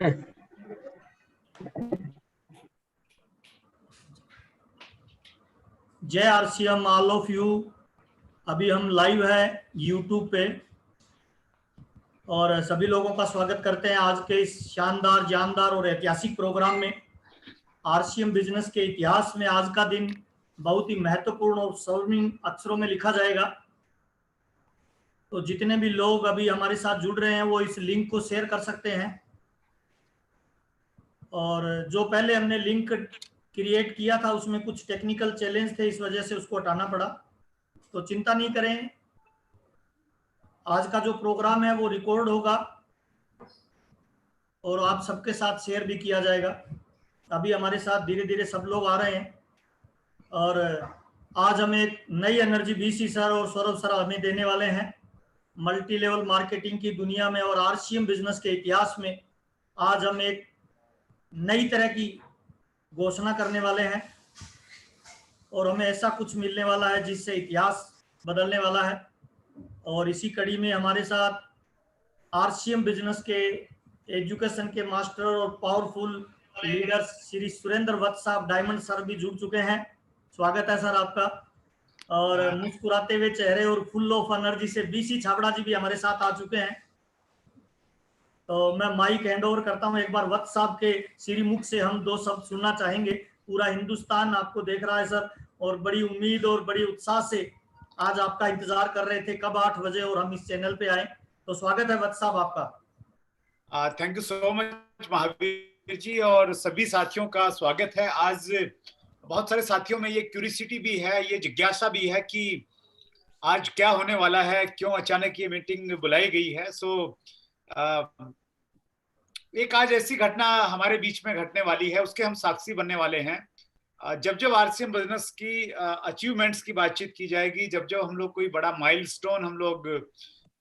जय RCM all of you. अभी हम लाइव है यूट्यूब पे और सभी लोगों का स्वागत करते हैं आज के इस शानदार, जानदार और ऐतिहासिक प्रोग्राम में। आरसीएम बिजनेस के इतिहास में आज का दिन बहुत ही महत्वपूर्ण और स्वर्णिम अक्षरों में लिखा जाएगा। तो जितने भी लोग अभी हमारे साथ जुड़ रहे हैं वो इस लिंक को शेयर कर सकते हैं। और जो पहले हमने लिंक क्रिएट किया था उसमें कुछ टेक्निकल चैलेंज थे, इस वजह से उसको हटाना पड़ा। तो चिंता नहीं करें, आज का जो प्रोग्राम है वो रिकॉर्ड होगा और आप सबके साथ शेयर भी किया जाएगा। अभी हमारे साथ धीरे धीरे सब लोग आ रहे हैं और आज हमें एक नई एनर्जी बीसी सर और सौरभ सर हमें देने वाले हैं। मल्टी लेवल मार्केटिंग की दुनिया में और आरसीएम बिजनेस के इतिहास में आज हम एक नई तरह की घोषणा करने वाले हैं और हमें ऐसा कुछ मिलने वाला है जिससे इतिहास बदलने वाला है। और इसी कड़ी में हमारे साथ आरसीएम बिजनेस के एजुकेशन के मास्टर और पावरफुल लीडर श्री सुरेंद्र वत्स साहब डायमंड सर भी जुड़ चुके हैं। स्वागत है सर आपका। और मुस्कुराते हुए चेहरे और फुल ऑफ एनर्जी से बीसी छाबड़ा जी भी हमारे साथ आ चुके हैं। तो मैं माइक हैंड ओवर करता हूं। एक बार वत्स साहब के श्रीमुख से हम दो शब्द सुनना चाहेंगे। पूरा हिंदुस्तान आपको देख रहा है सर और बड़ी उम्मीद और बड़ी उत्साह से आज आपका इंतजार कर रहे थे कब 8 बजे और हम इस चैनल पे आए। तो स्वागत है वत्स साहब आपका। Thank you so much Mahavir ji और सभी साथियों का स्वागत है। आज बहुत सारे साथियों में ये क्यूरियोसिटी भी है, ये जिज्ञासा भी है कि आज क्या होने वाला है, क्यों अचानक ये मीटिंग बुलाई गई है। एक आज ऐसी घटना हमारे बीच में घटने वाली है, उसके हम साक्षी बनने वाले हैं। जब जब आरसीएम बिजनेस की अचीवमेंट्स की बातचीत की जाएगी, जब जब हम लोग कोई बड़ा माइलस्टोन हम लोग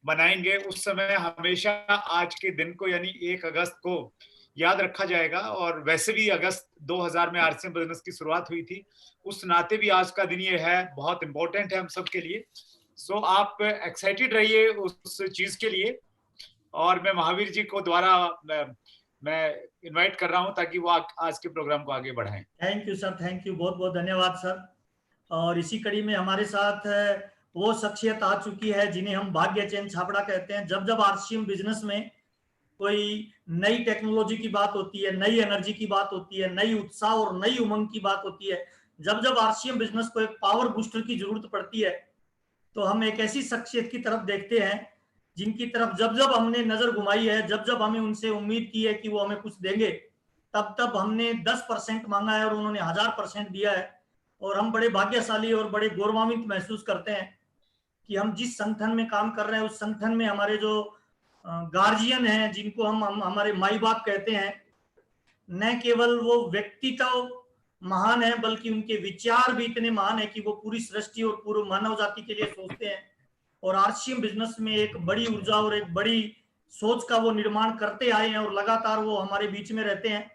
बनाएंगे, उस समय हमेशा आज के दिन को यानी 1 अगस्त को याद रखा जाएगा। और वैसे भी अगस्त 2000 में आरसीएम बिजनेस की शुरुआत हुई थी, उस नाते भी आज का दिन ये है, बहुत इंपॉर्टेंट है हम सब के लिए। सो आप एक्साइटेड रहिए उस चीज के लिए। और मैं महावीर जी को द्वारा मैं इनवाइट कर रहा हूं ताकि वो आज के प्रोग्राम को आगे बढ़ाएं। Thank you sir, thank you, बहुत बहुत धन्यवाद सर। और इसी कड़ी में हमारे साथ वो शख्सियत आ चुकी है जिन्हें हम भाग्य चैन छाबड़ा कहते हैं। जब जब आरसीएम बिजनेस में कोई नई टेक्नोलॉजी की बात होती है, नई एनर्जी की बात होती है, नई उत्साह और नई उमंग की बात होती है, जब जब आरसीएम बिजनेस को एक पावर बूस्टर की जरूरत पड़ती है, तो हम एक ऐसी शख्सियत की तरफ देखते हैं जिनकी तरफ जब जब हमने नजर घुमाई है, जब जब हमें उनसे उम्मीद की है कि वो हमें कुछ देंगे, तब तब हमने 10% मांगा है और उन्होंने 1000% दिया है। और हम बड़े भाग्यशाली और बड़े गौरवान्वित महसूस करते हैं कि हम जिस संगठन में काम कर रहे हैं उस संगठन में हमारे जो गार्जियन हैं, जिनको हम हमारे माई बाप कहते हैं, न केवल वो व्यक्तित्व महान है बल्कि उनके विचार भी इतने महान है कि वो पूरी सृष्टि और पूरे मानव जाति के लिए सोचते हैं। और आरसीएम बिजनेस में एक बड़ी ऊर्जा और एक बड़ी सोच का वो निर्माण करते आए हैं और लगातार वो हमारे बीच में रहते हैं।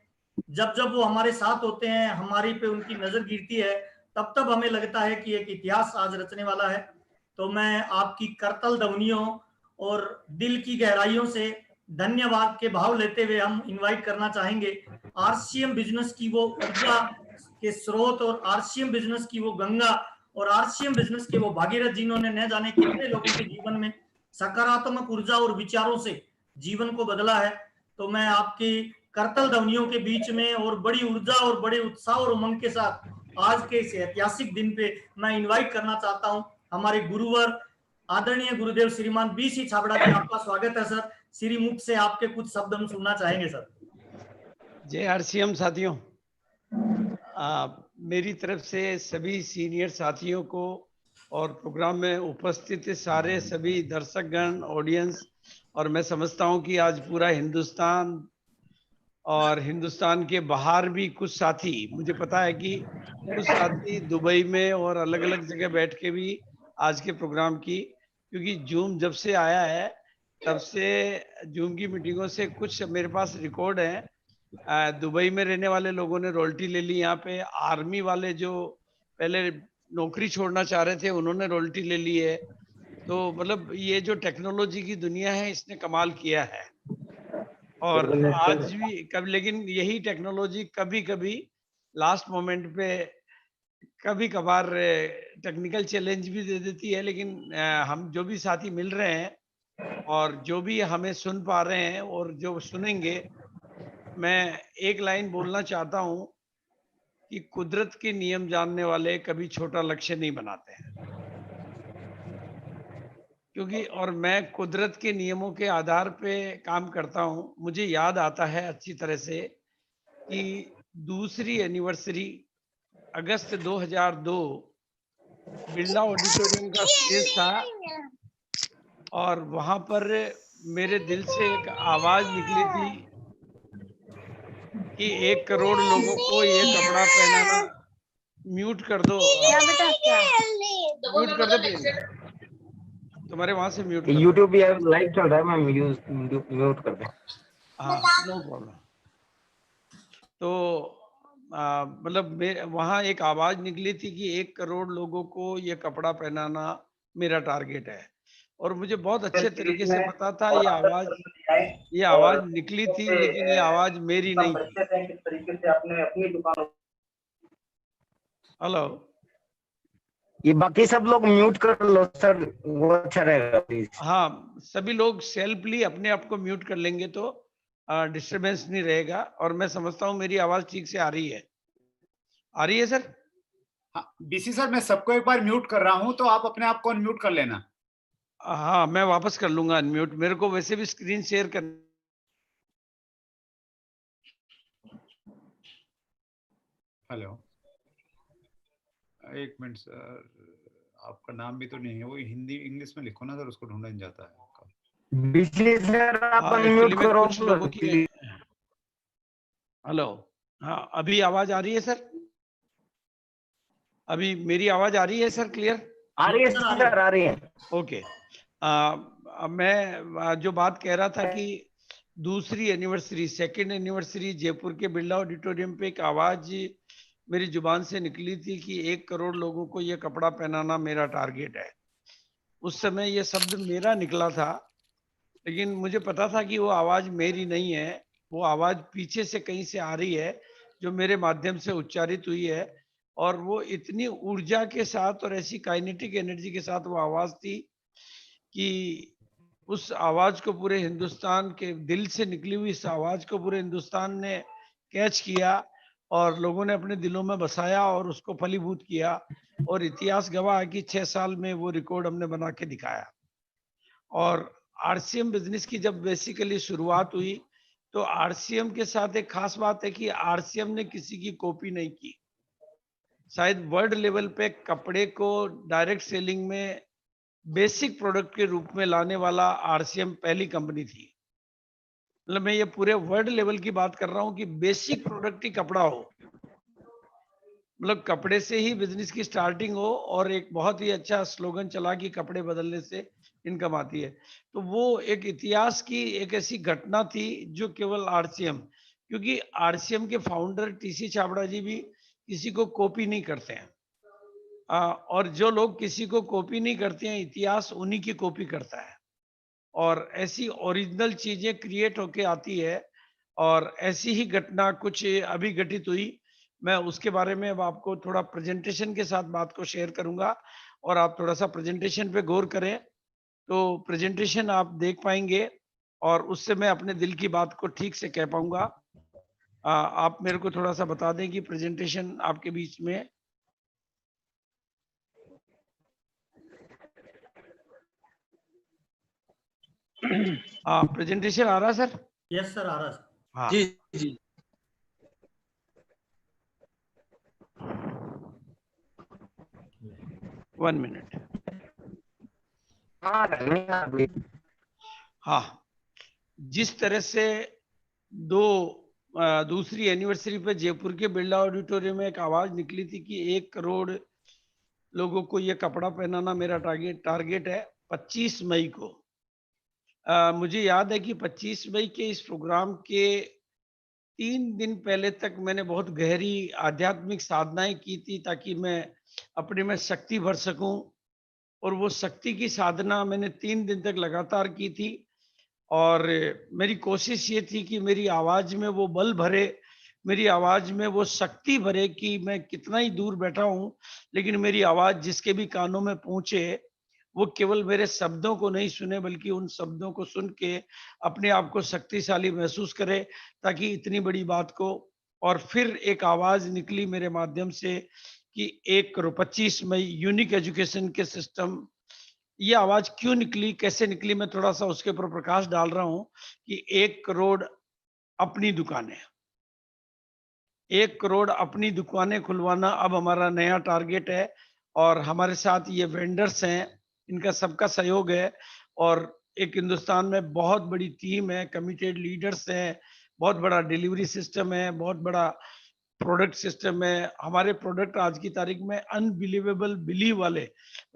जब जब वो हमारे साथ होते हैं, हमारी पे उनकी नजर गिरती है, तब तब हमें लगता है कि एक इतिहास आज रचने वाला है। तो मैं आपकी करतल ध्वनियों और दिल की गहराइयों से धन्यवाद के भाव लेते हुए हम इनवाइट करना चाहेंगे आरसीएम बिजनेस की वो ऊर्जा के स्रोत और आरसीएम बिजनेस की वो गंगा और आरसीएम बिजनेस के वो भागीरथ जिन्होंने न जाने कितने लोगों के जीवन में सकारात्मक ऊर्जा और विचारों से जीवन को बदला है। तो मैं आपकी करतल ध्वनियों के बीच में और बड़ी ऊर्जा और बड़े उत्साह और उमंग के साथ आज के इस ऐतिहासिक दिन पे मैं इनवाइट करना चाहता हूं हमारे गुरुवर आदरणीय गुरुदेव श्रीमान बीसी छाबड़ा जी। आपका स्वागत है सर। श्रीमुख से आपके कुछ शब्द हम सुनना चाहेंगे सर। जय आरसीएम साथियों, मेरी तरफ से सभी सीनियर साथियों को और प्रोग्राम में उपस्थित सारे सभी दर्शकगण, ऑडियंस, और मैं समझता हूं कि आज पूरा हिंदुस्तान और हिंदुस्तान के बाहर भी कुछ साथी, मुझे पता है कि कुछ साथी दुबई में और अलग अलग जगह बैठ के भी आज के प्रोग्राम की, क्योंकि जूम जब से आया है तब से जूम की मीटिंगों से कुछ मेरे पास रिकॉर्ड है। दुबई में रहने वाले लोगों ने रॉयल्टी ले ली, यहाँ पे आर्मी वाले जो पहले नौकरी छोड़ना चाह रहे थे उन्होंने रॉयल्टी ले ली है। तो मतलब ये जो टेक्नोलॉजी की दुनिया है इसने कमाल किया है। और आज भी कब, लेकिन यही टेक्नोलॉजी कभी कभी लास्ट मोमेंट पे कभी कभार टेक्निकल चैलेंज भी दे देती है। लेकिन हम जो भी साथी मिल रहे हैं और जो भी हमें सुन पा रहे हैं और जो सुनेंगे, मैं एक लाइन बोलना चाहता हूं कि कुदरत के नियम जानने वाले कभी छोटा लक्ष्य नहीं बनाते हैं। क्योंकि और मैं कुदरत के नियमों के आधार पे काम करता हूं। मुझे याद आता है अच्छी तरह से कि दूसरी एनिवर्सरी अगस्त 2002 बिरला ऑडिटोरियम का स्टेज था और वहां पर मेरे दिल से एक आवाज निकली थी कि 1 करोड़ लोगों को ये कपड़ा पहनाना। म्यूट कर दो, म्यूट कर दो प्लीज, तुम्हारे वहां से म्यूट कर दो। यूट्यूब लाइव चल रहा है, मैं म्यूट कर दे। हाँ, नो प्रॉब्लम। तो मतलब वहां एक आवाज निकली थी कि 1 करोड़ लोगों को ये कपड़ा पहनाना मेरा टारगेट है। और मुझे बहुत अच्छे तरीके से पता था ये आवाज निकली थी, लेकिन ये आवाज मेरी नहीं थी। किस तरीके से आपने अपनी दुकान। हेलो, ये बाकी सब लोग म्यूट कर लो सर, वो अच्छा रहेगा प्लीज। हाँ, सभी लोग सेल्फली अपने आप को म्यूट कर लेंगे तो डिस्टरबेंस नहीं रहेगा। और मैं समझता हूँ मेरी आवाज ठीक से आ रही है। आ रही है सर? हाँ, बीसी सर, मैं सबको एक बार म्यूट कर रहा हूं, तो आप अपने आप को अनम्यूट कर लेना। हाँ, मैं वापस कर लूंगा अनम्यूट। मेरे को वैसे भी स्क्रीन शेयर कर। हेलो, एक मिनट सर, आपका नाम भी तो नहीं है, वो हिंदी इंग्लिश में लिखो ना सर, उसको ढूंढा नहीं जाता है आपका। बीसी सर आप हाँ, अनम्यूट एक्चुअली में करो कुछ लोगों की। हेलो, हाँ, अभी आवाज आ रही है सर? अभी मेरी आवाज आ रही है सर क्लियर? आ रही है सर, आ रही है। ओके। मैं जो बात कह रहा था कि दूसरी एनिवर्सरी, सेकंड एनिवर्सरी जयपुर के बिरला ऑडिटोरियम पे एक आवाज मेरी जुबान से निकली थी कि 1 करोड़ लोगों को ये कपड़ा पहनाना मेरा टारगेट है। उस समय ये शब्द मेरा निकला था, लेकिन मुझे पता था कि वो आवाज मेरी नहीं है, वो आवाज पीछे से कहीं से आ रही है जो मेरे माध्यम से उच्चारित हुई है। और वो इतनी ऊर्जा के साथ और ऐसी काइनेटिक एनर्जी के साथ वो आवाज थी कि उस आवाज को पूरे हिंदुस्तान के दिल से निकली हुई इस आवाज को पूरे हिंदुस्तान ने कैच किया और लोगों ने अपने दिलों में बसाया और उसको फलीभूत किया। और इतिहास गवाह है कि 6 साल में वो रिकॉर्ड हमने बना के दिखाया। और आरसीएम बिजनेस की जब बेसिकली शुरुआत हुई तो आरसीएम के साथ एक खास बात है कि आरसीएम ने किसी की कॉपी नहीं की। शायद वर्ल्ड लेवल पे कपड़े को डायरेक्ट सेलिंग में बेसिक प्रोडक्ट के रूप में लाने वाला आरसीएम पहली कंपनी थी। मतलब मैं ये पूरे वर्ल्ड लेवल की बात कर रहा हूं कि बेसिक प्रोडक्ट ही कपड़ा हो, मतलब कपड़े से ही बिजनेस की स्टार्टिंग हो। और एक बहुत ही अच्छा स्लोगन चला कि कपड़े बदलने से इनकम आती है। तो वो एक इतिहास की एक ऐसी घटना थी जो केवल आरसीएम, क्योंकि आरसीएम के फाउंडर टीसी छाबड़ा जी भी किसी को कॉपी नहीं करते हैं। और जो लोग किसी को कॉपी नहीं करते हैं, इतिहास उन्हीं की कॉपी करता है और ऐसी ओरिजिनल चीजें क्रिएट होके आती है। और ऐसी ही घटना कुछ अभी घटित हुई। मैं उसके बारे में अब आपको थोड़ा प्रेजेंटेशन के साथ बात को शेयर करूंगा और आप थोड़ा सा प्रेजेंटेशन पे गौर करें तो प्रेजेंटेशन आप देख पाएंगे और उससे मैं अपने दिल की बात को ठीक से कह पाऊंगा। आप मेरे को थोड़ा सा बता दें कि प्रेजेंटेशन आपके बीच में। हाँ, प्रेजेंटेशन आ रहा है सर? यस सर, आ रहा है। हाँ जी जी। 1 मिनट। हाँ, हाँ, जिस तरह से दूसरी एनिवर्सरी पे जयपुर के बिरला ऑडिटोरियम में एक आवाज निकली थी कि 1 करोड़ लोगों को ये कपड़ा पहनाना मेरा टारगेट है 25 मई को। मुझे याद है कि 25 मई के इस प्रोग्राम के 3 दिन पहले तक मैंने बहुत गहरी आध्यात्मिक साधनाएं की थी ताकि मैं अपने में शक्ति भर सकूं। और वो शक्ति की साधना मैंने 3 दिन तक लगातार की थी और मेरी कोशिश ये थी कि मेरी आवाज में वो बल भरे, मेरी आवाज में वो शक्ति भरे कि मैं कितना ही दूर बैठा हूं लेकिन मेरी आवाज जिसके भी कानों में पहुंचे, वो केवल मेरे शब्दों को नहीं सुने बल्कि उन शब्दों को सुन के अपने आप को शक्तिशाली महसूस करे, ताकि इतनी बड़ी बात को। और फिर एक आवाज निकली मेरे माध्यम से कि 1 करोड़ 25 मई यूनिक एजुकेशन के सिस्टम। ये आवाज क्यों निकली, कैसे निकली, मैं थोड़ा सा उसके ऊपर प्रकाश डाल रहा हूं कि 1 करोड़ अपनी दुकानें, 1 करोड़ अपनी दुकानें खुलवाना अब हमारा नया टारगेट है। और हमारे साथ ये वेंडर्स हैं, इनका सबका सहयोग है। और एक हिंदुस्तान में बहुत बड़ी टीम है, कमिटेड लीडर्स हैं, बहुत बड़ा डिलीवरी सिस्टम है, बहुत बड़ा प्रोडक्ट सिस्टम है। हमारे प्रोडक्ट आज की तारीख में अनबिलीवेबल बिलीव वाले,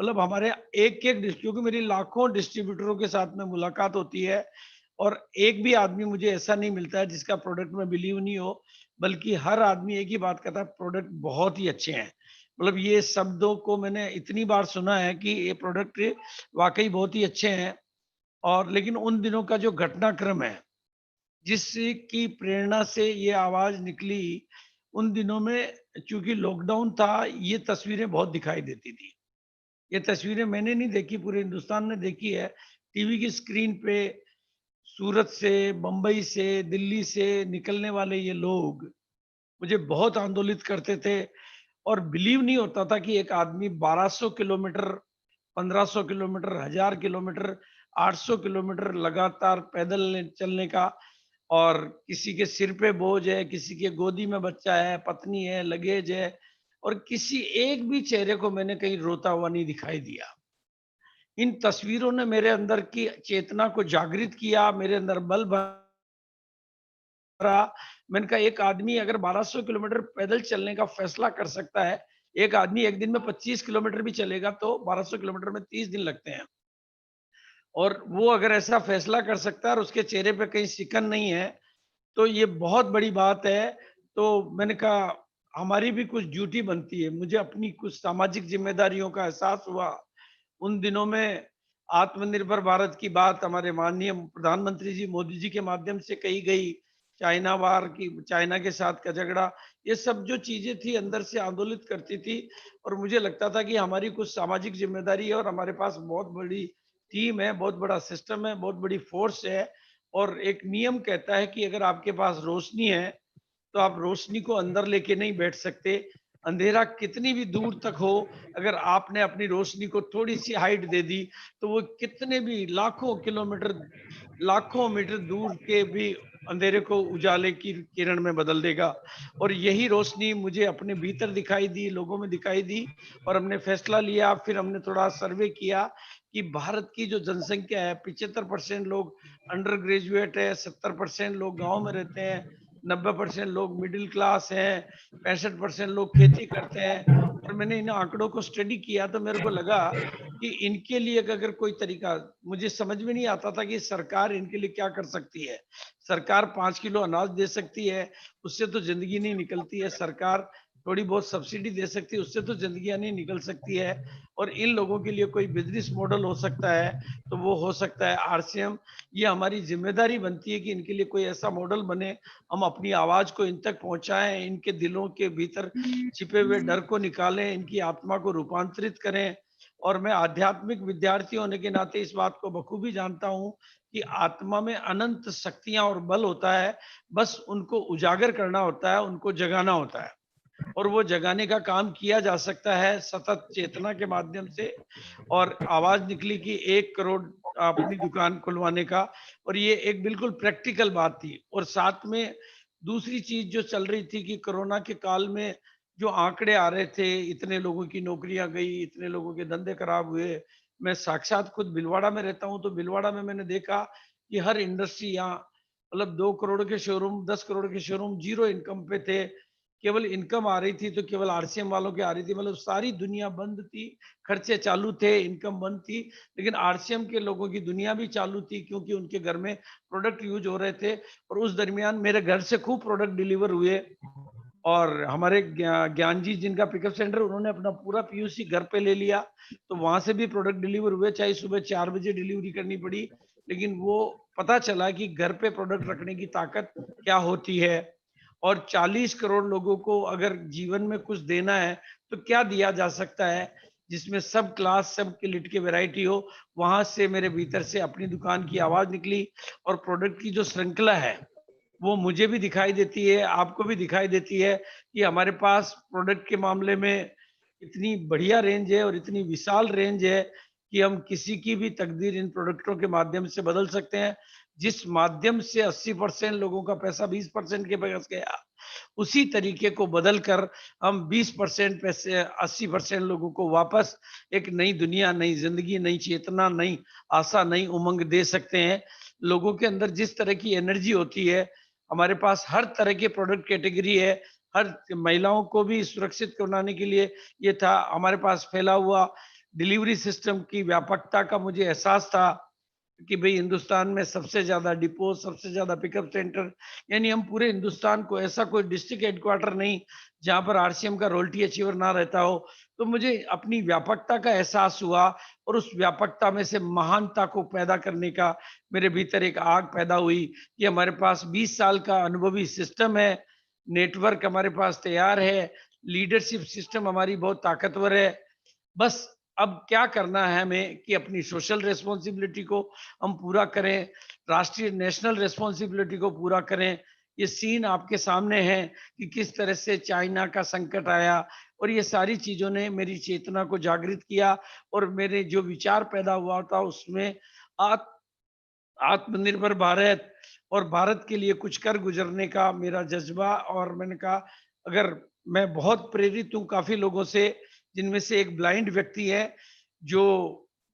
मतलब हमारे एक एक क्योंकि मेरी लाखों डिस्ट्रीब्यूटरों के साथ में मुलाकात होती है और एक भी आदमी मुझे ऐसा नहीं मिलता है जिसका प्रोडक्ट में बिलीव नहीं हो, बल्कि हर आदमी एक ही बात कहता है, प्रोडक्ट बहुत ही अच्छे हैं। मतलब ये शब्दों को मैंने इतनी बार सुना है कि ये प्रोडक्ट वाकई बहुत ही अच्छे हैं। और लेकिन उन दिनों का जो घटनाक्रम है जिसकी प्रेरणा से ये आवाज निकली, उन दिनों में चूंकि लॉकडाउन था, ये तस्वीरें बहुत दिखाई देती थी। ये तस्वीरें मैंने नहीं देखी, पूरे हिंदुस्तान ने देखी है टीवी की स्क्रीन पे। सूरत से, बंबई से, दिल्ली से निकलने वाले ये लोग मुझे बहुत आंदोलित करते थे और बिलीव नहीं होता था कि एक आदमी 1200 किलोमीटर, 1500 किलोमीटर, 1000 किलोमीटर, 800 किलोमीटर लगातार पैदल चलने का, और किसी के सिर पे बोझ है, किसी के गोदी में बच्चा है, पत्नी है, लगेज है, और किसी एक भी चेहरे को मैंने कहीं रोता हुआ नहीं दिखाई दिया। इन तस्वीरों ने मेरे अंदर की चेतना को जागृत किया, मेरे अंदर बल भरा। मैंने कहा एक आदमी अगर 1200 किलोमीटर पैदल चलने का फैसला कर सकता है, एक आदमी एक दिन में 25 किलोमीटर भी चलेगा तो 1200 किलोमीटर में 30 दिन लगते हैं। और वो अगर ऐसा फैसला कर सकता है और उसके चेहरे पे कहीं सिकन नहीं है, तो ये बहुत बड़ी बात है। तो मैंने कहा हमारी भी कुछ ड्यूटी बनती है, मुझे अपनी कुछ सामाजिक जिम्मेदारियों का एहसास हुआ। उन दिनों में आत्मनिर्भर भारत की बात हमारे माननीय प्रधानमंत्री जी मोदी जी के माध्यम से कही गई, चाइना वार की, चाइना के साथ का झगड़ा, ये सब जो चीजें थी अंदर से आंदोलित करती थी। और मुझे लगता था कि हमारी कुछ सामाजिक जिम्मेदारी है और हमारे पास बहुत बड़ी टीम है, बहुत बड़ा सिस्टम है, बहुत बड़ी फोर्स है। और एक नियम कहता है कि अगर आपके पास रोशनी है तो आप रोशनी को अंदर लेके नहीं बैठ सकते। अंधेरा कितनी भी दूर तक हो, अगर आपने अपनी रोशनी को थोड़ी सी हाइट दे दी तो वो कितने भी लाखों किलोमीटर, लाखों मीटर दूर के भी अंधेरे को उजाले की किरण में बदल देगा। और यही रोशनी मुझे अपने भीतर दिखाई दी, लोगों में दिखाई दी। और हमने फैसला लिया, फिर हमने थोड़ा सर्वे किया कि भारत की जो जनसंख्या है, 75% लोग अंडर ग्रेजुएट है, 70% लोग गांव में रहते हैं, 90% लोग मिडिल क्लास हैं, 65% लोग खेती करते हैं। और मैंने इन आंकड़ों को स्टडी किया तो मेरे को लगा कि इनके लिए अगर कोई तरीका, मुझे समझ में नहीं आता था कि सरकार इनके लिए क्या कर सकती है। सरकार 5 किलो अनाज दे सकती है, उससे तो जिंदगी नहीं निकलती है। सरकार थोड़ी बहुत सब्सिडी दे सकती है, उससे तो जिंदगियां नहीं निकल सकती है। और इन लोगों के लिए कोई बिजनेस मॉडल हो सकता है तो वो हो सकता है आरसीएम। ये हमारी जिम्मेदारी बनती है कि इनके लिए कोई ऐसा मॉडल बने, हम अपनी आवाज को इन तक पहुंचाएं, इनके दिलों के भीतर छिपे हुए डर को निकालें, इनकी आत्मा को रूपांतरित करें। और मैं आध्यात्मिक विद्यार्थी होने के नाते इस बात को बखूबी जानता हूं कि आत्मा में अनंत शक्तियां और बल होता है, बस उनको उजागर करना होता है, उनको जगाना होता है। और वो जगाने का काम किया जा सकता है सतत चेतना के माध्यम से। और आवाज निकली कि 1 करोड़ अपनी दुकान खुलवाने का, और ये एक बिल्कुल प्रैक्टिकल बात थी। और साथ में दूसरी चीज जो चल रही थी कि कोरोना के काल में जो आंकड़े आ रहे थे, इतने लोगों की नौकरियां गई, इतने लोगों के धंधे खराब हुए। मैं साक्षात खुद भिलवाड़ा में रहता हूं, तो भिलवाड़ा में मैंने देखा कि हर इंडस्ट्री यहाँ, मतलब 2 करोड़ के शोरूम, 10 करोड़ के शोरूम जीरो इनकम पे थे। केवल इनकम आ रही थी तो केवल आरसीएम वालों की आ रही थी, मतलब सारी दुनिया बंद थी, खर्चे चालू थे, इनकम बंद थी। लेकिन आरसीएम के लोगों की दुनिया भी चालू थी क्योंकि उनके घर में प्रोडक्ट यूज हो रहे थे। और उस दरमियान मेरे घर से खूब प्रोडक्ट डिलीवर हुए। और हमारे ज्ञान जी जिनका पिकअप सेंटर, उन्होंने अपना पूरा पीयूसी घर पे ले लिया, तो वहां से भी प्रोडक्ट डिलीवर हुए, चाहे सुबह 4 बजे डिलीवरी करनी पड़ी लेकिन वो पता चला कि घर पे प्रोडक्ट रखने की ताकत क्या होती है। और 40 करोड़ लोगों को अगर जीवन में कुछ देना है तो क्या दिया जा सकता है, जिसमें सब क्लास, सब क्लिट की वैरायटी हो। वहां से मेरे भीतर से अपनी दुकान की आवाज निकली, और प्रोडक्ट की जो श्रृंखला है वो मुझे भी दिखाई देती है, आपको भी दिखाई देती है कि हमारे पास प्रोडक्ट के मामले में इतनी बढ़िया रेंज है और इतनी विशाल रेंज है कि हम किसी की भी तकदीर इन प्रोडक्टों के माध्यम से बदल सकते हैं। जिस माध्यम से 80% लोगों का पैसा 20% के पास गया, उसी तरीके को बदल कर हम 20% पैसे 80% लोगों को वापस एक नई दुनिया, नई जिंदगी, नई चेतना, नई आशा, नई उमंग दे सकते हैं। लोगों के अंदर जिस तरह की एनर्जी होती है, हमारे पास हर तरह के प्रोडक्ट कैटेगरी है। हर महिलाओं को भी सुरक्षित बनाने के लिए ये था। हमारे पास फैला हुआ डिलीवरी सिस्टम की व्यापकता का मुझे एहसास था कि भाई हिंदुस्तान में सबसे ज्यादा डिपो, सबसे ज्यादा पिकअप सेंटर, यानी हम पूरे हिंदुस्तान को, ऐसा कोई डिस्ट्रिक्ट हेडक्वार्टर नहीं जहां पर आरसीएम का रॉयल्टी अचीवर ना रहता हो। तो मुझे अपनी व्यापकता का एहसास हुआ, और उस व्यापकता में से महानता को पैदा करने का मेरे भीतर एक आग पैदा हुई कि हमारे पास 20 साल का अनुभवी सिस्टम है, नेटवर्क हमारे पास तैयार है, लीडरशिप सिस्टम हमारी बहुत ताकतवर है। बस अब क्या करना है हमें कि अपनी सोशल रिस्पॉन्सिबिलिटी को हम पूरा करें, राष्ट्रीय नेशनल रिस्पॉन्सिबिलिटी को पूरा करें। ये सीन आपके सामने है कि किस तरह से चाइना का संकट आया, और ये सारी चीजों ने मेरी चेतना को जागृत किया, और मेरे जो विचार पैदा हुआ था उसमें आत्मनिर्भर भारत और भारत के लिए कुछ कर गुजरने का मेरा जज्बा। और मैंने कहा, अगर मैं बहुत प्रेरित हूँ काफी लोगों से, जिनमें से एक ब्लाइंड व्यक्ति है जो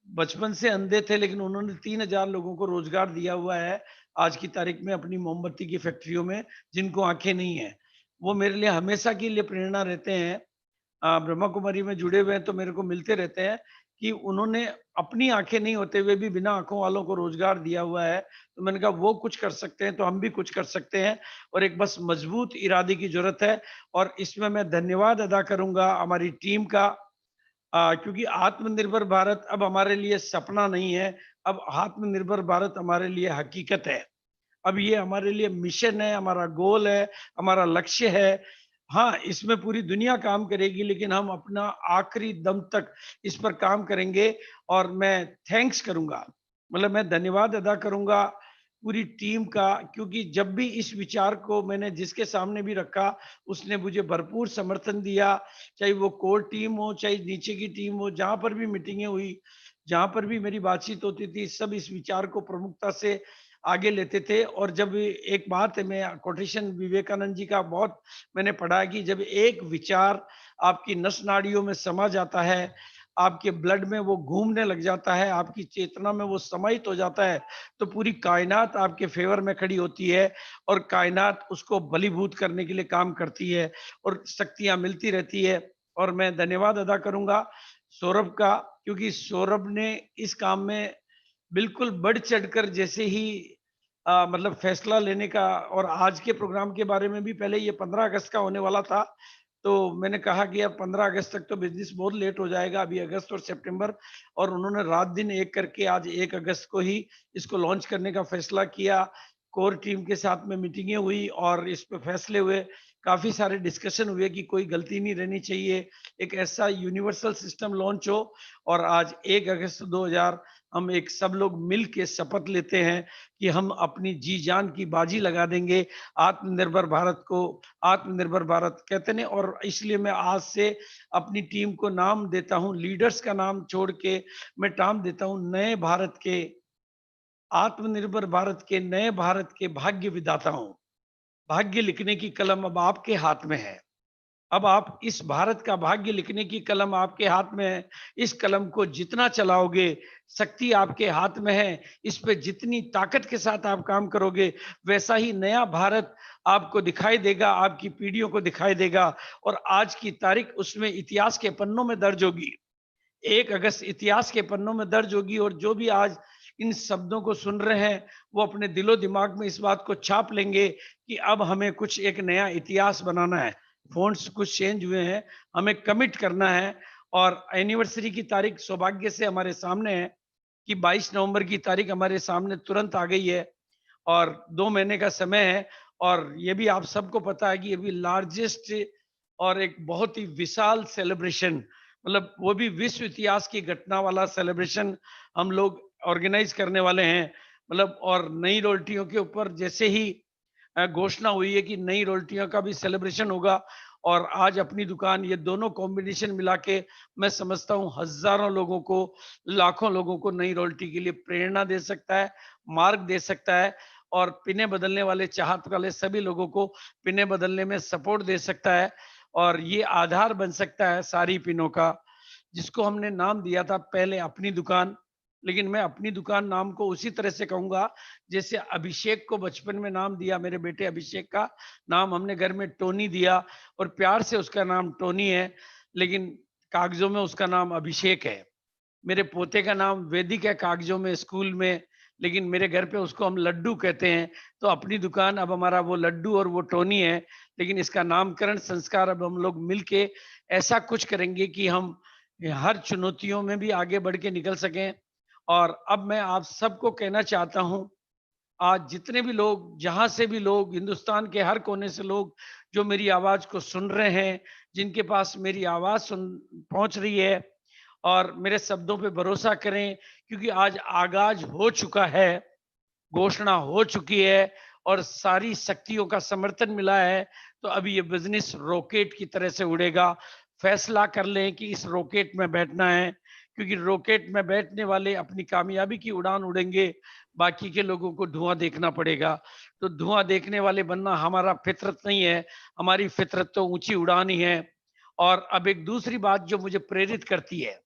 बचपन से अंधे थे, लेकिन उन्होंने 3000 लोगों को रोजगार दिया हुआ है आज की तारीख में अपनी मोमबत्ती की फैक्ट्रियों में, जिनको आंखें नहीं है। वो मेरे लिए हमेशा के लिए प्रेरणा रहते हैं। ब्रह्मा कुमारी में जुड़े हुए हैं तो मेरे को मिलते रहते हैं कि उन्होंने अपनी आंखें नहीं होते हुए भी बिना आंखों वालों को रोजगार दिया हुआ है। तो मैंने कहा वो कुछ कर सकते हैं तो हम भी कुछ कर सकते हैं, और एक बस मजबूत इरादे की जरूरत है। और इसमें मैं धन्यवाद अदा करूंगा हमारी टीम का, क्योंकि आत्मनिर्भर भारत अब हमारे लिए सपना नहीं है, अब आत्मनिर्भर भारत हमारे लिए हकीकत है। अब ये हमारे लिए मिशन है, हमारा गोल है, हमारा लक्ष्य है। हाँ, इसमें पूरी दुनिया काम करेगी, लेकिन हम अपना आखिरी दम तक इस पर काम करेंगे। और मैं थैंक्स करूंगा, मतलब मैं धन्यवाद अदा करूंगा पूरी टीम का, क्योंकि जब भी इस विचार को मैंने जिसके सामने भी रखा, उसने मुझे भरपूर समर्थन दिया। चाहे वो कोर टीम हो, चाहे नीचे की टीम हो, जहां पर भी मीटिंगें हुई, जहां पर भी मेरी बातचीत होती थी, सब इस विचार को प्रमुखता से आगे लेते थे। और जब एक बात है, मैं कोटेशन विवेकानंद जी का बहुत मैंने पढ़ा है कि जब एक विचार आपकी नस नाड़ियों में समा जाता है, आपके ब्लड में वो घूमने लग जाता है, आपकी चेतना में वो समाहित हो जाता है, तो पूरी कायनात आपके फेवर में खड़ी होती है, और कायनात उसको बलीभूत करने के लिए काम करती है, और शक्तियां मिलती रहती है। और मैं धन्यवाद अदा करूंगा सौरभ का, क्योंकि सौरभ ने इस काम में बिल्कुल बढ़ चढ़कर, जैसे ही मतलब फैसला लेने का, और आज के प्रोग्राम के बारे में भी, पहले ये 15 अगस्त का होने वाला था, तो मैंने कहा कि अब 15 अगस्त तक तो बिजनेस बहुत लेट हो जाएगा, अभी अगस्त और सितंबर, और उन्होंने रात दिन एक करके आज 1 अगस्त को ही इसको लॉन्च करने का फैसला किया। कोर टीम के साथ में मीटिंगें हुई और इस पे फैसले हुए, काफी सारे डिस्कशन हुए कि कोई गलती नहीं रहनी चाहिए, एक ऐसा यूनिवर्सल सिस्टम लॉन्च हो। और आज 1 अगस्त 2000 हम एक सब लोग मिल के शपथ लेते हैं कि हम अपनी जी जान की बाजी लगा देंगे आत्मनिर्भर भारत को। आत्मनिर्भर भारत कहते हैं, और इसलिए मैं आज से अपनी टीम को नाम देता हूं, लीडर्स का नाम छोड़ के मैं नाम देता हूं नए भारत के, आत्मनिर्भर भारत के, नए भारत के भाग्य विधाताओं। भाग्य लिखने की कलम अब आपके हाथ में है। अब आप इस भारत का भाग्य लिखने की कलम आपके हाथ में है। इस कलम को जितना चलाओगे, शक्ति आपके हाथ में है। इस पे जितनी ताकत के साथ आप काम करोगे, वैसा ही नया भारत आपको दिखाई देगा, आपकी पीढ़ियों को दिखाई देगा। और आज की तारीख उसमें इतिहास के पन्नों में दर्ज होगी। 1 अगस्त इतिहास के पन्नों में दर्ज होगी। और जो भी आज इन शब्दों को सुन रहे हैं, वो अपने दिलो दिमाग में इस बात को छाप लेंगे कि अब हमें कुछ एक नया इतिहास बनाना है। फ़ॉन्ट्स कुछ चेंज हुए हैं, हमें कमिट करना है। और एनिवर्सरी की तारीख सौभाग्य से हमारे सामने है। कि 22 नवंबर की तारीख हमारे सामने तुरंत आ गई है और 2 महीने का समय है। और ये भी आप सबको पता है कि ये भी लार्जेस्ट और एक बहुत ही विशाल सेलिब्रेशन, मतलब वो भी विश्व इतिहास की घटना वाला सेलिब्रेशन हम लोग ऑर्गेनाइज करने वाले हैं। मतलब और नई रोल्टियों के ऊपर जैसे ही घोषणा हुई है कि नई रोल्टियों का भी सेलिब्रेशन होगा, और आज अपनी दुकान ये दोनों कॉम्बिनेशन मिला के मैं समझता हूँ हजारों लोगों को, लाखों लोगों को नई रोल्टी के लिए प्रेरणा दे सकता है, मार्ग दे सकता है, और पिने बदलने वाले चाहत वाले सभी लोगों को पिने बदलने में सपोर्ट दे सकता है। और ये आधार बन सकता है सारी पिनों का, जिसको हमने नाम दिया था पहले अपनी दुकान। लेकिन मैं अपनी दुकान नाम को उसी तरह से कहूंगा जैसे अभिषेक को बचपन में नाम दिया, मेरे बेटे अभिषेक का नाम हमने घर में टोनी दिया और प्यार से उसका नाम टोनी है, लेकिन कागजों में उसका नाम अभिषेक है। मेरे पोते का नाम वैदिक है कागजों में, स्कूल में, लेकिन मेरे घर पे उसको हम लड्डू कहते हैं। तो अपनी दुकान अब हमारा वो लड्डू और वो टोनी है, लेकिन इसका नामकरण संस्कार अब हम लोग मिलके ऐसा कुछ करेंगे कि हम हर चुनौतियों में भी आगे बढ़ के निकल सकें। और अब मैं आप सबको कहना चाहता हूं, आज जितने भी लोग, जहां से भी लोग, हिंदुस्तान के हर कोने से लोग जो मेरी आवाज को सुन रहे हैं, जिनके पास मेरी आवाज सुन पहुंच रही है, और मेरे शब्दों पे भरोसा करें, क्योंकि आज आगाज हो चुका है, घोषणा हो चुकी है और सारी शक्तियों का समर्थन मिला है। तो अभी ये बिजनेस रॉकेट की तरह से उड़ेगा। फैसला कर लें कि इस रॉकेट में बैठना है, क्योंकि रॉकेट में बैठने वाले अपनी कामयाबी की उड़ान उड़ेंगे, बाकी के लोगों को धुआं देखना पड़ेगा। तो धुआं देखने वाले बनना हमारा फितरत नहीं है, हमारी फितरत तो ऊंची उड़ान ही है। और अब एक दूसरी बात जो मुझे प्रेरित करती है,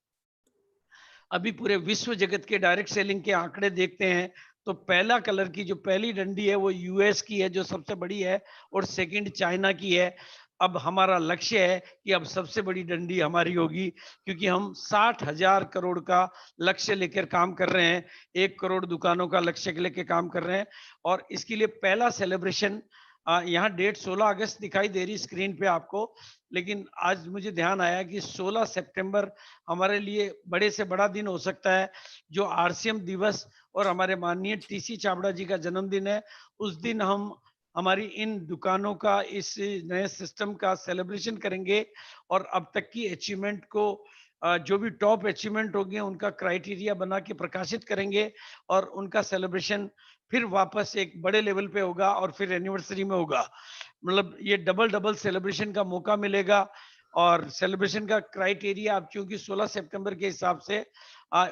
अभी पूरे विश्व जगत के डायरेक्ट सेलिंग के आंकड़े देखते हैं तो पहला कलर की जो पहली डंडी है वो यूएस की है जो सबसे बड़ी है, और सेकंड चाइना की है। अब हमारा लक्ष्य है कि अब सबसे बड़ी डंडी हमारी होगी, क्योंकि हम 60,000 करोड़ का लक्ष्य लेकर काम कर रहे हैं, 1 करोड़ दुकानों का लक्ष्य लेकर काम कर रहे हैं। और इसके लिए पहला सेलिब्रेशन, यहाँ डेट 16 अगस्त दिखाई दे रही स्क्रीन पे आपको, लेकिन आज मुझे ध्यान आया कि 16 सितंबर हमारे लिए बड़े से बड़ा दिन हो सकता है, जो आरसीएम दिवस और हमारे माननीय टीसी चावड़ा जी का जन्मदिन है। उस दिन हम हमारी इन दुकानों का, इस नए सिस्टम का सेलिब्रेशन करेंगे, और अब तक की अचीवमेंट को, जो भी टॉप अचीवमेंट होगी उनका क्राइटेरिया बना के प्रकाशित करेंगे, और उनका सेलिब्रेशन फिर वापस एक बड़े लेवल पे होगा और फिर एनिवर्सरी में होगा। मतलब ये डबल डबल सेलिब्रेशन का मौका मिलेगा। और सेलिब्रेशन का क्राइटेरिया अब क्योंकि 16 सितंबर के हिसाब से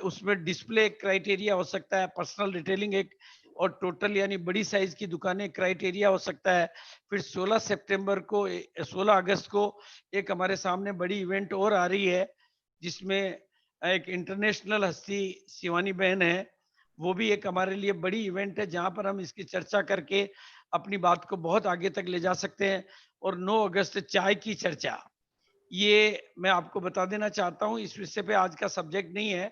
उसमें डिस्प्ले क्राइटेरिया हो सकता है, पर्सनल डिटेलिंग एक, और टोटल यानी बड़ी साइज की दुकानें क्राइटेरिया हो सकता है। फिर 16 सितंबर को, 16 अगस्त को एक हमारे सामने बड़ी इवेंट और आ रही है, जिसमें एक इंटरनेशनल हस्ती शिवानी बहन है। वो भी एक हमारे लिए बड़ी इवेंट है, जहां पर हम इसकी चर्चा करके अपनी बात को बहुत आगे तक ले जा सकते हैं। और 9 अगस्त चाय की चर्चा, ये मैं आपको बता देना चाहता हूँ, इस विषय पे आज का सब्जेक्ट नहीं है,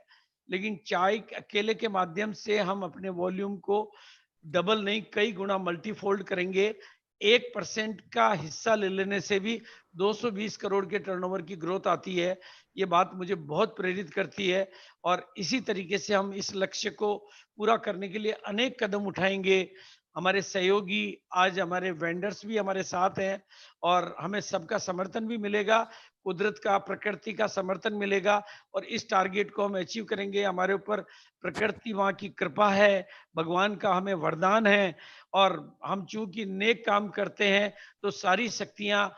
लेकिन चाय अकेले के माध्यम से हम अपने वॉल्यूम को डबल नहीं कई गुना मल्टीफोल्ड करेंगे। 1% का हिस्सा ले लेने से भी 220 करोड़ के टर्नओवर की ग्रोथ आती है। ये बात मुझे बहुत प्रेरित करती है, और इसी तरीके से हम इस लक्ष्य को पूरा करने के लिए अनेक कदम उठाएंगे। हमारे सहयोगी, आज हमारे वेंडर्स भी हमारे साथ हैं, और हमें सबका समर्थन भी मिलेगा, कुदरत का, प्रकृति का समर्थन मिलेगा, और इस टारगेट को हम अचीव करेंगे। हमारे ऊपर प्रकृति माँ की कृपा है, भगवान का हमें वरदान है, और हम चूंकि नेक काम करते हैं तो सारी शक्तियां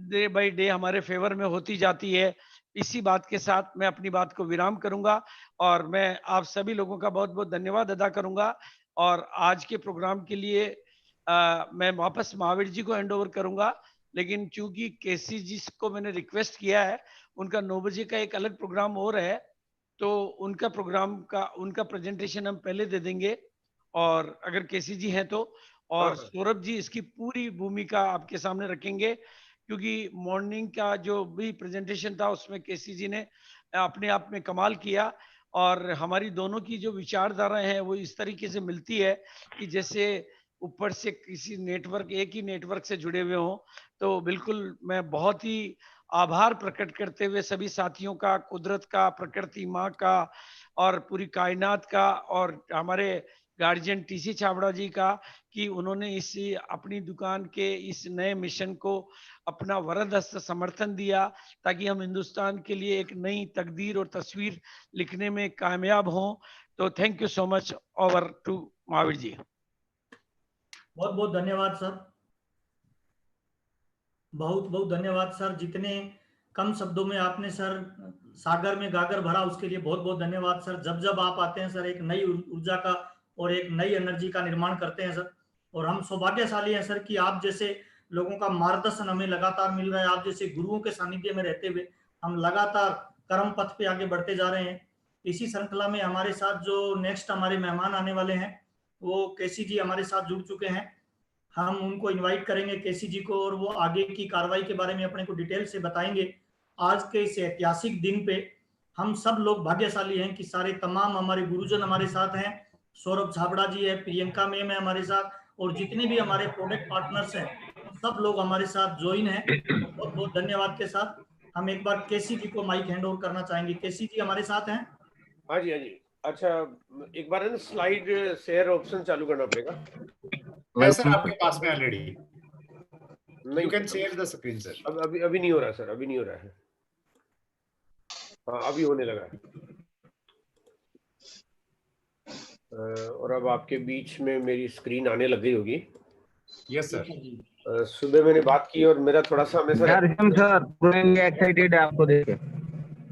डे बाय डे हमारे फेवर में होती जाती है। इसी बात के साथ मैं अपनी बात को विराम करूंगा, और मैं आप सभी लोगों का बहुत बहुत धन्यवाद अदा करूंगा। और आज के प्रोग्राम के लिए मैं वापस महावीर जी को हैंड ओवर करूंगा, लेकिन चूंकि केसी जी को मैंने रिक्वेस्ट किया है, उनका 9 बजे का एक अलग प्रोग्राम और है, तो उनका प्रोग्राम का, उनका प्रेजेंटेशन हम पहले दे देंगे, और अगर केसी जी हैं तो, और सौरभ जी इसकी पूरी भूमिका आपके सामने रखेंगे, क्योंकि मॉर्निंग का जो भी प्रेजेंटेशन था उसमें केसी जी ने अपने आप में कमाल किया, और हमारी दोनों की जो विचारधाराएं हैं वो इस तरीके से मिलती है कि जैसे ऊपर से किसी नेटवर्क, एक ही नेटवर्क से जुड़े हुए हों। तो बिल्कुल मैं बहुत ही आभार प्रकट करते हुए सभी साथियों का, कुदरत का, प्रकृति माँ का, और पूरी कायनात का और हमारे गार्जियन टीसी छाबड़ा जी का कि उन्होंने इस अपनी दुकान के इस नए मिशन को अपना वरदस्त समर्थन दिया ताकि हम हिंदुस्तान के लिए एक नई तकदीर और तस्वीर लिखने में कामयाब हों। तो thank you so much. Over to Mahavir ji. बहुत बहुत धन्यवाद सर, बहुत बहुत धन्यवाद सर। जितने कम शब्दों में आपने सर सागर में गागर भरा, उसके लिए बहुत बहुत धन्यवाद सर। जब जब आप आते हैं सर, एक नई ऊर्जा का और एक नई एनर्जी का निर्माण करते हैं सर। और हम सौभाग्यशाली हैं सर कि आप जैसे लोगों का मार्गदर्शन हमें लगातार मिल रहा है। आप जैसे गुरुओं के सानिध्य में रहते हुए हम लगातार कर्म पथ पे आगे बढ़ते जा रहे हैं। इसी श्रृंखला में हमारे साथ जो नेक्स्ट हमारे मेहमान आने वाले हैं, वो केसी जी हमारे साथ जुड़ चुके हैं। हम उनको इनवाइट करेंगे केसी जी को, और वो आगे की कार्रवाई के बारे में अपने को डिटेल से बताएंगे। आज के इस ऐतिहासिक दिन पे हम सब लोग भाग्यशाली हैं कि सारे तमाम हमारे गुरुजन हमारे साथ हैं। सौरभ छाबड़ा जी है, प्रियंका मैम है हमारे साथ, और जितने भी हमारे प्रोडक्ट पार्टनर्स हैं सब लोग हमारे साथ ज्वाइन हैं। बहुत बहुत धन्यवाद के साथ हम एक बार केसी जी को माइक हैंड ओवर करना चाहेंगे। केसी जी हमारे साथ हैं? हाँ जी, हाँ जी। अच्छा, एक बार है ना स्लाइड शेयर ऑप्शन चालू करना पड़ेगा। है सर आपके पास में ऑलरेडी, नहीं, you can share the screen sir. अभी नहीं हो रहा सर, अभी नहीं हो रहा है। हाँ, अभी होने लगा है। और अब आपके बीच में मेरी स्क्रीन आने लग गई होगी। Yes sir. सुबह मैंने बात की और मेरा थोड़ा सा हमेशा सर पूरे एक्साइटेड है आपको देख के।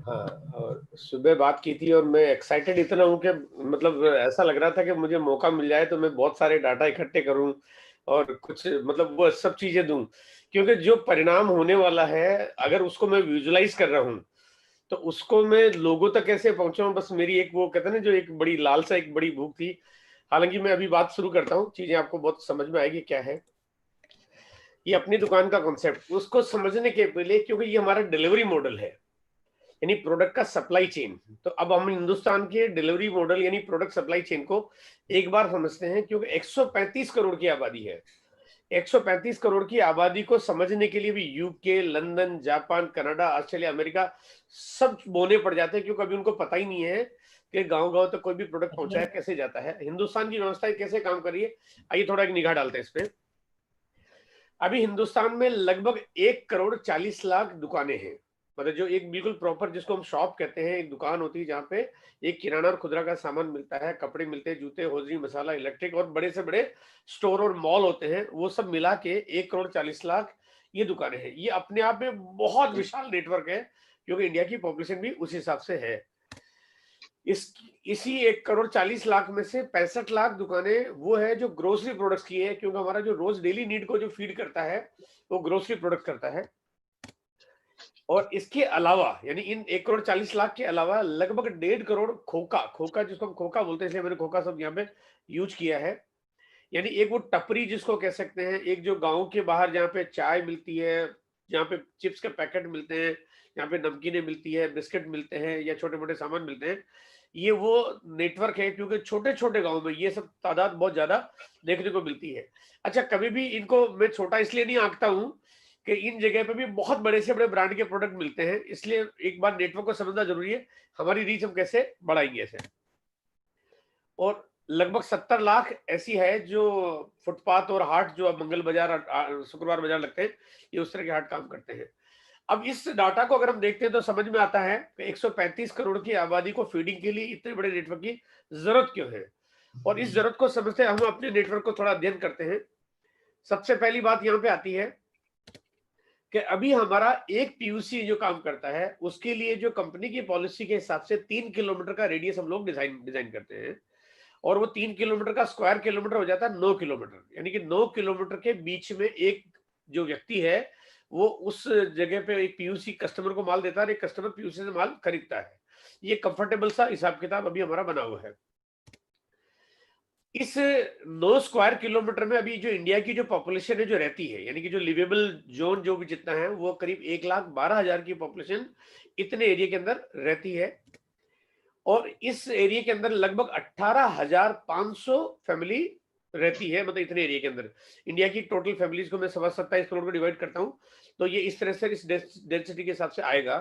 हाँ, और सुबह बात की थी और मैं एक्साइटेड इतना हूँ कि मतलब ऐसा लग रहा था कि मुझे मौका मिल जाए तो मैं बहुत सारे डाटा इकट्ठे करूं और कुछ मतलब वो सब चीजें दूं, क्योंकि जो परिणाम होने वाला है अगर उसको मैं विजुलाइज कर रहा हूं तो उसको मैं लोगों तक कैसे पहुंचाऊं, बस मेरी एक वो कहते हैं ना जो एक बड़ी लालसा, एक बड़ी भूख थी। हालांकि मैं अभी बात शुरू करता हूँ, चीजें आपको बहुत समझ में आएगी क्या है ये अपनी दुकान का कॉन्सेप्ट, उसको समझने के लिए, क्योंकि ये हमारा डिलीवरी मॉडल है यानी प्रोडक्ट का सप्लाई चेन। तो अब हम हिंदुस्तान के डिलीवरी मॉडल यानी प्रोडक्ट सप्लाई चेन को एक बार समझते हैं, क्योंकि 135 करोड़ की आबादी है। 135 करोड़ की आबादी को समझने के लिए भी UK, London, Japan, Canada, Australia, America सब बोने पड़ जाते हैं, क्योंकि अभी उनको पता ही नहीं है कि गांव-गांव तक कोई भी प्रोडक्ट पहुंचाया कैसे जाता है, हिंदुस्तान की व्यवस्था कैसे काम कर रही है। आइए थोड़ा एक निगाह डालते हैं इस पे। अभी हिंदुस्तान में लगभग 1 करोड़ 40 लाख दुकानें हैं, मतलब जो एक बिल्कुल प्रॉपर जिसको हम शॉप कहते हैं, एक दुकान होती है जहाँ पे एक किराना और खुदरा का सामान मिलता है, कपड़े मिलते हैं, जूते, होजरी, मसाला, इलेक्ट्रिक और बड़े से बड़े स्टोर और मॉल होते हैं, वो सब मिला के 1 करोड़ 40 लाख ये दुकानें हैं। ये अपने आप में बहुत विशाल नेटवर्क है, क्योंकि इंडिया की पॉपुलेशन भी उस हिसाब से है। इसी 1 करोड़ 40 लाख में से 65 लाख दुकानें वो है जो ग्रोसरी प्रोडक्ट्स की है, क्योंकि हमारा जो रोज डेली नीड को जो फीड करता है वो ग्रोसरी प्रोडक्ट करता है। और इसके अलावा यानी इन 1 करोड़ 40 लाख के अलावा लगभग 1.5 करोड़ खोखा जिसको हम खोखा बोलते हैं, इसलिए मैंने खोखा शब्द यहाँ पे यूज किया है, यानी एक वो टपरी जिसको कह सकते हैं, एक जो गांव के बाहर जहाँ पे चाय मिलती है, जहाँ पे चिप्स के पैकेट मिलते हैं, जहाँ पे नमकीनें मिलती है, बिस्किट मिलते हैं या छोटे मोटे सामान मिलते हैं, ये वो नेटवर्क है, क्योंकि छोटे छोटे गाँव में ये सब तादाद बहुत ज्यादा देखने को मिलती है। अच्छा, कभी भी इनको मैं छोटा इसलिए नहीं आंकता हूँ कि इन जगह पे भी बहुत बड़े से बड़े ब्रांड के प्रोडक्ट मिलते हैं, इसलिए एक बार नेटवर्क को समझना जरूरी है, हमारी रीच हम कैसे बढ़ाएंगे ऐसे। और लगभग 70 लाख ऐसी है जो फुटपाथ और हाट, जो मंगल बाजार, शुक्रवार बाजार लगते हैं, ये उस तरह के हाट काम करते हैं। अब इस डाटा को अगर हम देखते हैं तो समझ में आता है कि 135 करोड़ की आबादी को फीडिंग के लिए इतने बड़े नेटवर्क की जरूरत क्यों है, और इस जरूरत को समझते हम अपने नेटवर्क को थोड़ा अध्ययन करते हैं। सबसे पहली बात यहाँ पे आती है कि अभी हमारा एक पीयूसी जो काम करता है उसके लिए जो कंपनी की पॉलिसी के हिसाब से 3 किलोमीटर का रेडियस हम लोग डिजाइन करते हैं, और वो 3 किलोमीटर का स्क्वायर किलोमीटर हो जाता है 9 किलोमीटर, यानी कि 9 किलोमीटर के बीच में एक जो व्यक्ति है वो उस जगह पे एक पीयूसी कस्टमर को माल देता है और एक कस्टमर पीयूसी से माल खरीदता है। ये कंफर्टेबल सा हिसाब किताब अभी हमारा बना हुआ है। इस 9 स्क्वायर किलोमीटर में अभी जो इंडिया की जो पॉपुलेशन है जो रहती है, यानी कि जो लिवेबल जोन जो भी जितना है, वो करीब 1,12,000 की पॉपुलेशन इतने एरिया के अंदर रहती है, और इस एरिया के अंदर लगभग 18,500 फैमिली रहती है, मतलब इतने एरिया के अंदर। इंडिया की टोटल फैमिलीज को मैं 27 करोड़ को डिवाइड करता हूं तो ये इस तरह से इस डेंसिटी के हिसाब से आएगा।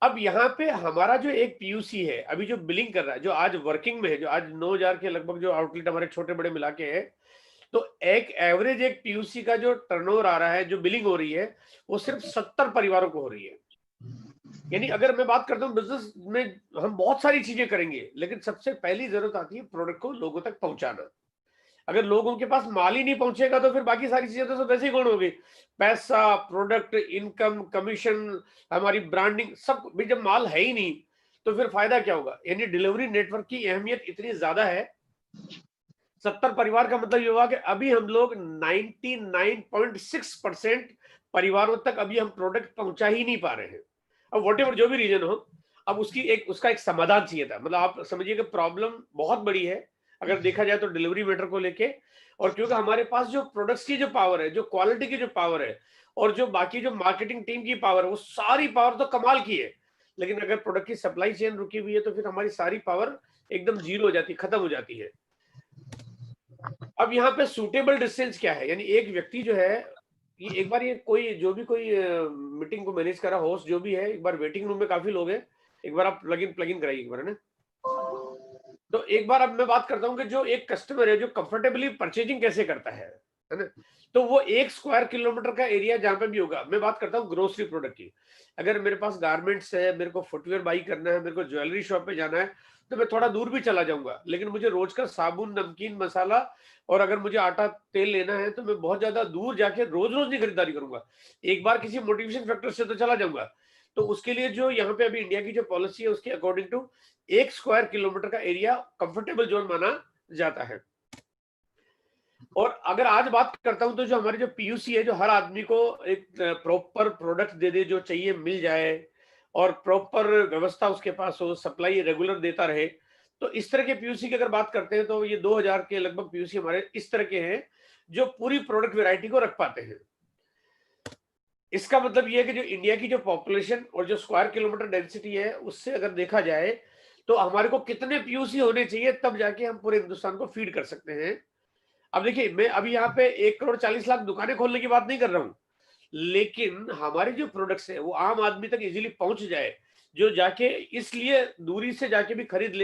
अब यहाँ पे हमारा जो एक पीयूसी है अभी जो बिलिंग कर रहा है, जो आज वर्किंग में है, जो आज 9,000 के लगभग जो आउटलेट हमारे छोटे बड़े मिला के है, तो एक एवरेज एक पीयूसी का जो टर्नओवर आ रहा है, जो बिलिंग हो रही है, वो सिर्फ 70 परिवारों को हो रही है। यानी अगर मैं बात करता हूँ बिजनेस में हम बहुत सारी चीजें करेंगे, लेकिन सबसे पहली जरूरत आती है प्रोडक्ट को लोगों तक पहुंचाना। अगर लोगों के पास माल ही नहीं पहुंचेगा तो फिर बाकी सारी चीजें तो सब वैसे ही गौण होगी। पैसा, प्रोडक्ट, इनकम, कमीशन, हमारी ब्रांडिंग, सब भी जब माल है ही नहीं तो फिर फायदा क्या होगा। यानी डिलीवरी नेटवर्क की अहमियत इतनी ज्यादा है। 70 परिवार का मतलब ये हुआ कि अभी हम लोग 99.6% परिवारों तक अभी हम प्रोडक्ट पहुंचा ही नहीं पा रहे हैं। अब वॉटेवर जो भी रीजन हो, अब उसका एक समाधान चाहिए था। मतलब आप समझिए कि प्रॉब्लम बहुत बड़ी है अगर देखा जाए तो डिलीवरी मैटर को लेके। और क्योंकि हमारे पास जो प्रोडक्ट्स की जो पावर है, जो क्वालिटी की जो पावर है, और जो बाकी जो मार्केटिंग टीम की पावर है, वो सारी पावर तो कमाल की है, लेकिन अगर प्रोडक्ट की सप्लाई चेन रुकी हुई है तो फिर हमारी सारी पावर एकदम जीरो हो जाती है, खत्म हो जाती है। अब यहाँ पे सूटेबल डिस्टेंस क्या है, यानी एक व्यक्ति जो है, ये एक बार ये कोई जो भी कोई मीटिंग को मैनेज करा, होस्ट जो भी है, एक बार वेटिंग रूम में काफी लोग हैं, एक बार आप प्लग इन कराइए एक बार, है ना। तो एक बार अब मैं बात करता हूँ कि जो एक कस्टमर है जो कंफर्टेबली परचेजिंग कैसे करता है ना, तो वो 1 स्क्वायर किलोमीटर का एरिया जहां पे भी होगा। मैं बात करता हूँ ग्रोसरी प्रोडक्ट की। अगर मेरे पास गारमेंट्स है, मेरे को फुटवेयर बाई करना है, मेरे को ज्वेलरी शॉप पे जाना है, तो मैं थोड़ा दूर भी चला जाऊंगा, लेकिन मुझे रोज का साबुन, नमकीन, मसाला, और अगर मुझे आटा, तेल लेना है तो मैं बहुत ज्यादा दूर जाके रोज रोज नहीं खरीदारी करूंगा। एक बार किसी मोटिवेशन फैक्टर से तो चला जाऊंगा। तो उसके लिए जो यहाँ पे अभी इंडिया की जो पॉलिसी है उसके अकॉर्डिंग टू 1 स्क्वायर किलोमीटर का एरिया कंफर्टेबल जोन माना जाता है। और अगर आज बात करता हूं तो जो हमारे जो पीयूसी है, जो हर आदमी को एक प्रॉपर प्रोडक्ट दे दे, जो चाहिए मिल जाए, और प्रॉपर व्यवस्था उसके पास हो, सप्लाई रेगुलर देता रहे, तो इस तरह के पीयूसी की अगर बात करते हैं तो ये 2000 के लगभग पीयूसी हमारे इस तरह के हैं जो पूरी प्रोडक्ट वैरायटी को रख पाते हैं। इसका मतलब ये है कि जो इंडिया की जो पॉपुलेशन और जो स्क्वायर किलोमीटर डेंसिटी है, उससे अगर देखा जाए तो हमारे को कितने पीयूसी होने चाहिए, तब जाके हम पूरे हिंदुस्तान को फीड कर सकते हैं। अब देखिए, मैं अभी यहाँ पे 1,40,00,000 दुकानें खोलने की बात नहीं कर रहा हूँ, लेकिन हमारे जो प्रोडक्ट्स है वो आम आदमी तक इजीली पहुंच जाए, जो जाके इसलिए दूरी से जाके भी खरीद ले।